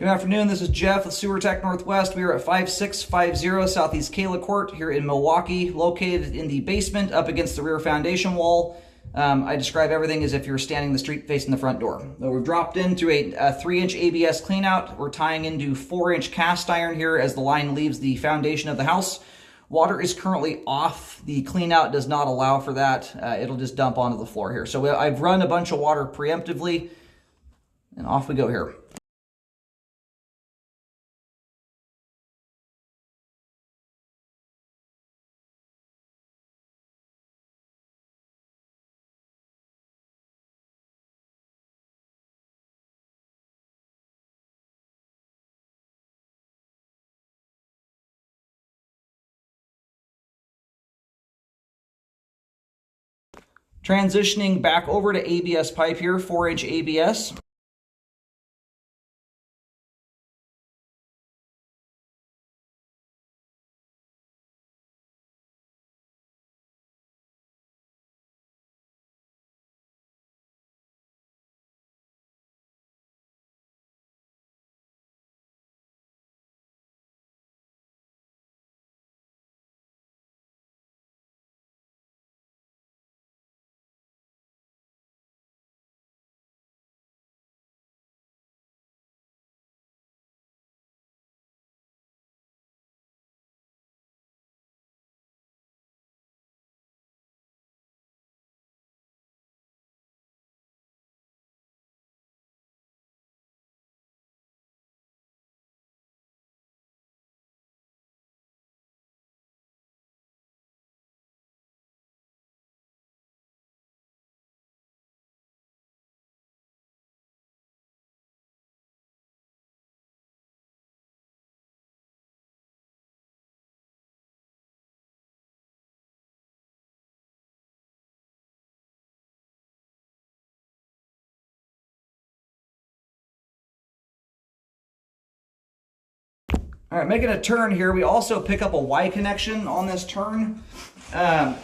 Good afternoon, this is Jeff with Sewer Tech Northwest. We are at 5650 Southeast Kayla Court here in Milwaukee, located in the basement up against the rear foundation wall. I describe everything as if you're standing in the street facing the front door. So we're dropped in through a 3-inch ABS cleanout. We're tying into 4-inch cast iron here as the line leaves the foundation of the house. Water is currently off. The cleanout does not allow for that. It'll just dump onto the floor here. So I've run a bunch of water preemptively, and off we go here. Transitioning back over to ABS pipe here, 4-inch ABS. All right, making a turn here, we also pick up a Y connection on this turn.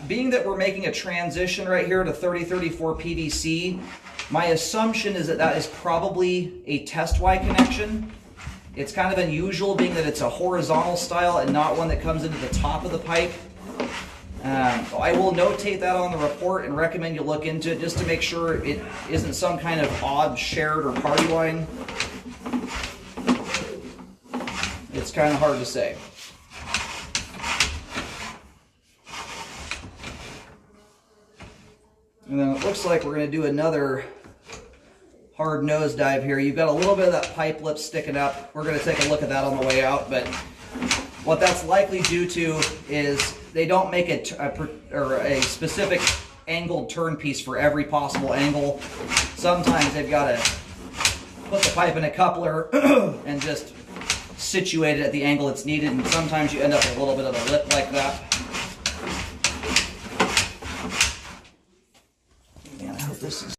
Being that we're making a transition right here to 3034 PVC, my assumption is that that is probably a test Y connection. It's kind of unusual being that it's a horizontal style and not one that comes into the top of the pipe. I will notate that on the report and recommend you look into it just to make sure it isn't some kind of odd shared or party line. It's kind of hard to say. And then it looks like we're going to do another hard nose dive here. You've got a little bit of that pipe lip sticking up. We're going to take a look at that on the way out, but what that's likely due to is they don't make a specific angled turn piece for every possible angle. Sometimes they've got to put the pipe in a coupler and just situate it at the angle it's needed, and sometimes you end up with a little bit of a lip like that. Man, I hope this is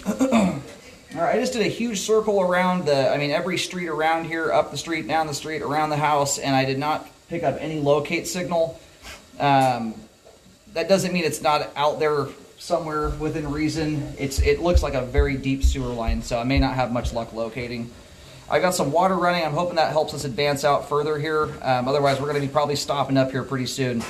All right, I just did a huge circle around every street around here, up the street, down the street, around the house, and I did not pick up any locate signal. That doesn't mean it's not out there somewhere within reason. It looks like a very deep sewer line, so I may not have much luck locating. I got some water running. I'm hoping that helps us advance out further here. Otherwise, we're going to be probably stopping up here pretty soon.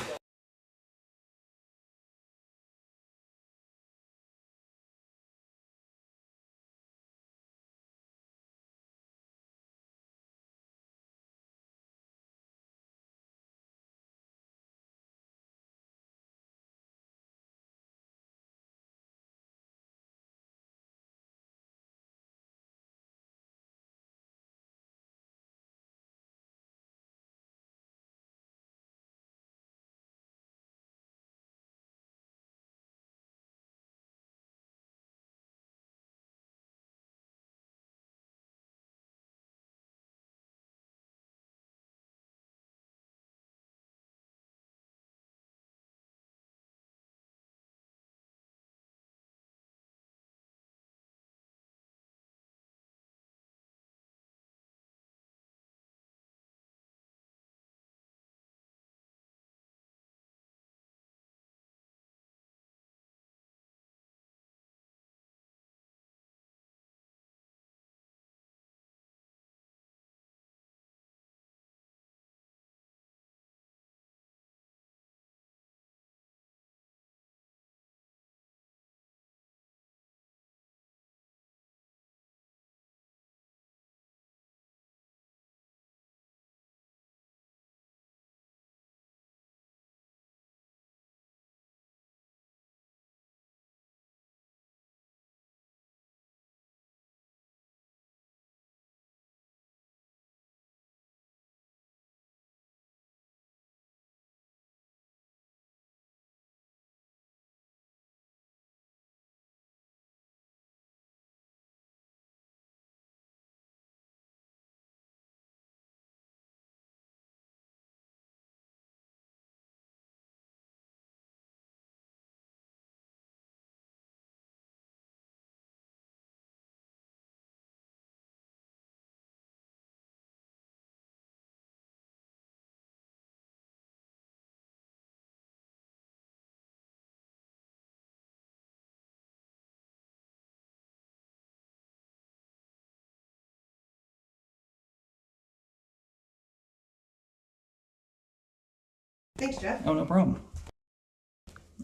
Thanks, Jeff. Oh, no problem.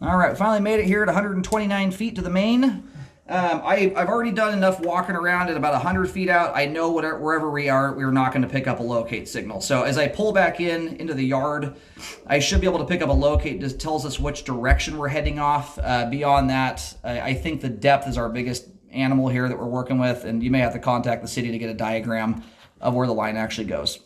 All right, finally made it here at 129 feet to the main. I've already done enough walking around at about 100 feet out. I know wherever we are, we're not going to pick up a locate signal. So as I pull back into the yard, I should be able to pick up a locate that tells us which direction we're heading off. Beyond that, I think the depth is our biggest animal here that we're working with, and you may have to contact the city to get a diagram of where the line actually goes.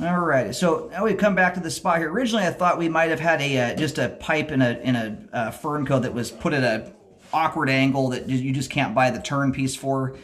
All right, so now we come back to the spot here. Originally, I thought we might have had a just a pipe in a fern coat that was put at a awkward angle that you just can't buy the turn piece for.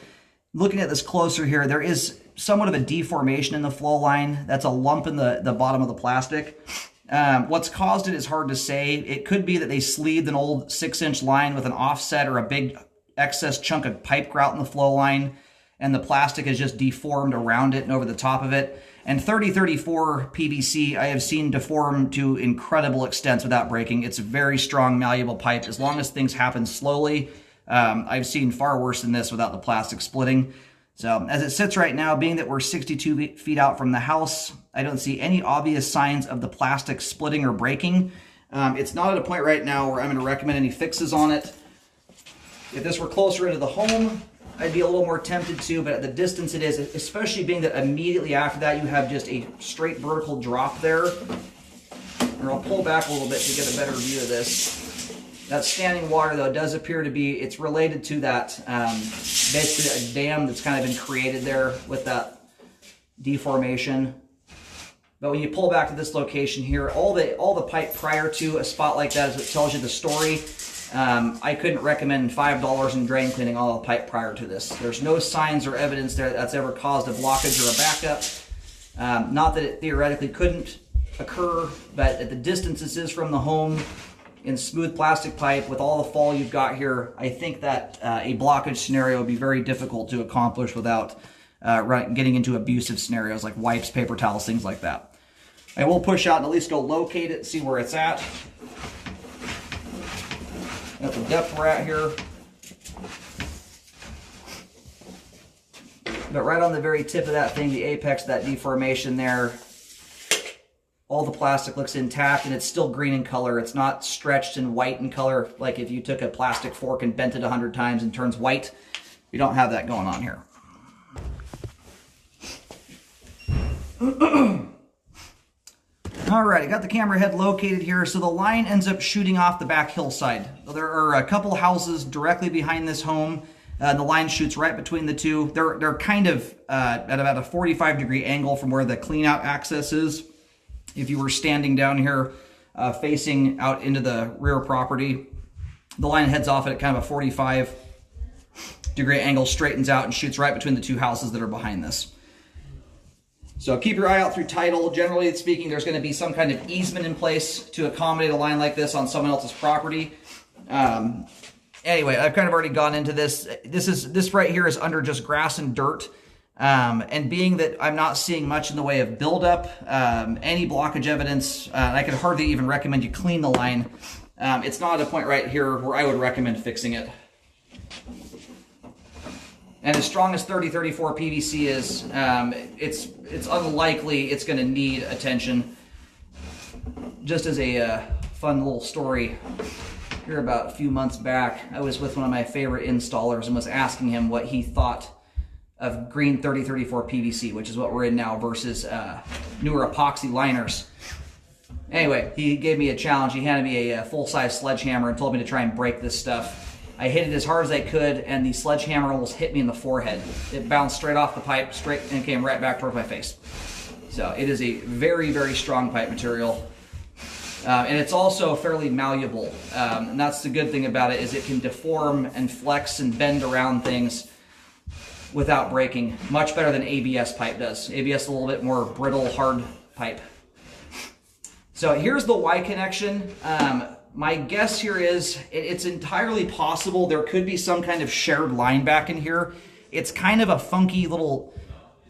Looking at this closer here, there is somewhat of a deformation in the flow line. That's a lump in the bottom of the plastic. What's caused it is hard to say. It could be that they sleeved an old 6-inch line with an offset or a big excess chunk of pipe grout in the flow line, and the plastic is just deformed around it and over the top of it. And 3034 PVC I have seen deform to incredible extents without breaking. It's a very strong, malleable pipe. As long as things happen slowly, I've seen far worse than this without the plastic splitting. So as it sits right now, being that we're 62 feet out from the house, I don't see any obvious signs of the plastic splitting or breaking. It's not at a point right now where I'm going to recommend any fixes on it. If this were closer into the home, I'd be a little more tempted to, but at the distance it is, especially being that immediately after that you have just a straight vertical drop there. And I'll pull back a little bit to get a better view of this. That standing water, though, does appear to be, it's related to that, basically a dam that's kind of been created there with that deformation. But when you pull back to this location here, all the pipe prior to a spot like that is what tells you the story. I couldn't recommend $5 in drain cleaning all the pipe prior to this. There's no signs or evidence there that's ever caused a blockage or a backup. Not that it theoretically couldn't occur, but at the distance this is from the home, in smooth plastic pipe with all the fall you've got here, I think that a blockage scenario would be very difficult to accomplish without getting into abusive scenarios like wipes, paper towels, things like that. I will push out and at least go locate it, see where it's at. At the depth we're at here. But right on the very tip of that thing, the apex of that deformation there, all the plastic looks intact and it's still green in color. It's not stretched and white in color like if you took a plastic fork and bent it 100 times and turns white. We don't have that going on here. Alright, I got the camera head located here. So the line ends up shooting off the back hillside. So there are a couple houses directly behind this home. The line shoots right between the two. They're kind of at about a 45-degree angle from where the clean-out access is. If you were standing down here facing out into the rear property, the line heads off at kind of a 45-degree angle, straightens out, and shoots right between the two houses that are behind this. So keep your eye out through title. Generally speaking, there's going to be some kind of easement in place to accommodate a line like this on someone else's property. Anyway, I've kind of already gone into this. This right here is under just grass and dirt. And being that I'm not seeing much in the way of buildup, any blockage evidence, I could hardly even recommend you clean the line. It's not at a point right here where I would recommend fixing it. And as strong as 3034 PVC is, it's unlikely it's going to need attention. Just as a fun little story, here about a few months back, I was with one of my favorite installers and was asking him what he thought of green 3034 PVC, which is what we're in now, versus newer epoxy liners. Anyway, he gave me a challenge. He handed me a full-size sledgehammer and told me to try and break this stuff. I hit it as hard as I could, and the sledgehammer almost hit me in the forehead. It bounced straight off the pipe, straight, and came right back towards my face. So it is a very, very strong pipe material. And it's also fairly malleable. And that's the good thing about it, is it can deform and flex and bend around things without breaking. Much better than ABS pipe does. ABS is a little bit more brittle, hard pipe. So here's the Y connection. My guess here is it's entirely possible there could be some kind of shared line back in here. It's kind of a funky little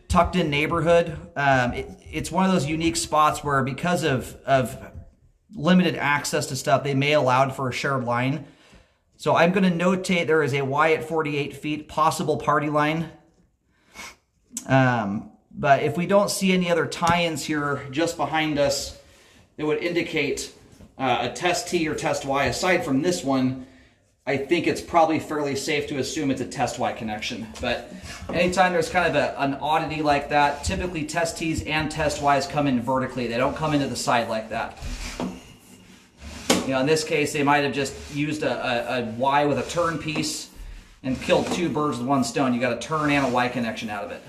tucked in neighborhood. It's one of those unique spots where because of limited access to stuff, they may allow for a shared line. So I'm going to notate there is a Y at 48 feet, possible party line. But if we don't see any other tie-ins here just behind us, it would indicate a test T or test Y. Aside from this one, I think it's probably fairly safe to assume it's a test Y connection. But anytime there's kind of an oddity like that, typically test T's and test Y's come in vertically. They don't come into the side like that. You know, in this case, they might have just used a Y with a turn piece and killed two birds with one stone. You got a turn and a Y connection out of it.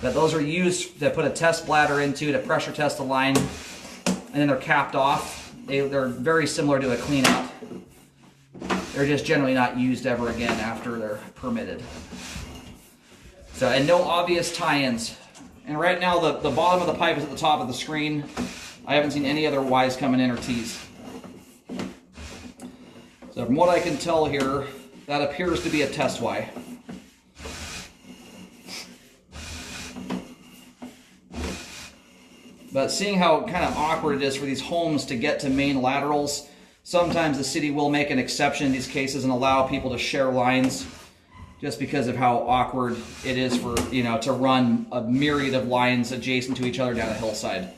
But those are used to put a test bladder into to pressure test the line, and then they're capped off. They're very similar to a clean out. They're just generally not used ever again after they're permitted. So, and no obvious tie-ins. And right now the bottom of the pipe is at the top of the screen. I haven't seen any other Ys coming in or Ts. So from what I can tell here, that appears to be a test Y. But seeing how kind of awkward it is for these homes to get to main laterals, sometimes the city will make an exception in these cases and allow people to share lines just because of how awkward it is for, you know, to run a myriad of lines adjacent to each other down a hillside.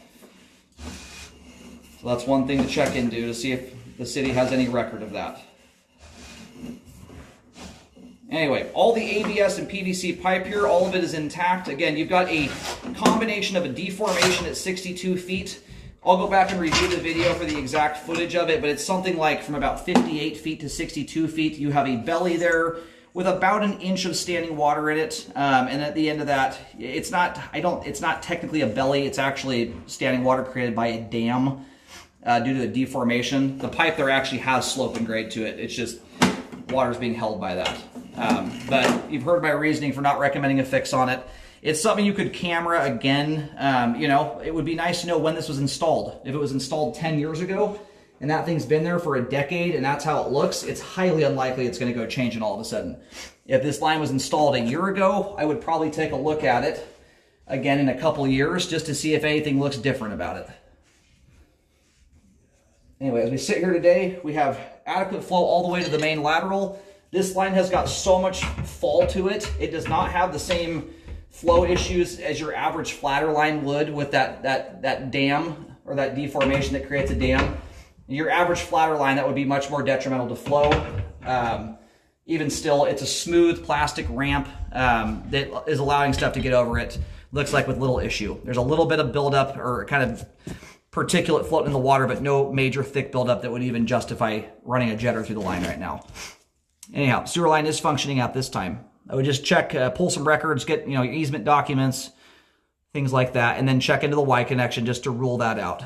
So that's one thing to check into to see if the city has any record of that. Anyway, all the ABS and PVC pipe here, all of it is intact. Again, you've got a combination of a deformation at 62 feet. I'll go back and review the video for the exact footage of it, but it's something like from about 58 feet to 62 feet. You have a belly there with about an inch of standing water in it. And at the end of that, it's not technically a belly. It's actually standing water created by a dam due to the deformation. The pipe there actually has slope and grade to it. It's just water's being held by that. But you've heard my reasoning for not recommending a fix on it. It's something you could camera again. You know, it would be nice to know when this was installed. If it was installed 10 years ago and that thing's been there for a decade and that's how it looks, it's highly unlikely it's going to go changing all of a sudden. If this line was installed a year ago, I would probably take a look at it again in a couple years just to see if anything looks different about it. Anyway, as we sit here today, we have adequate flow all the way to the main lateral. This line has got so much fall to it. It does not have the same flow issues as your average flatter line would with that dam or that deformation that creates a dam. Your average flatter line, that would be much more detrimental to flow. Even still, it's a smooth plastic ramp that is allowing stuff to get over it. Looks like with little issue. There's a little bit of buildup or kind of particulate floating in the water, but no major thick buildup that would even justify running a jetter through the line right now. Anyhow, sewer line is functioning at this time. I would just check, pull some records, get your easement documents, things like that, and then check into the Y connection just to rule that out.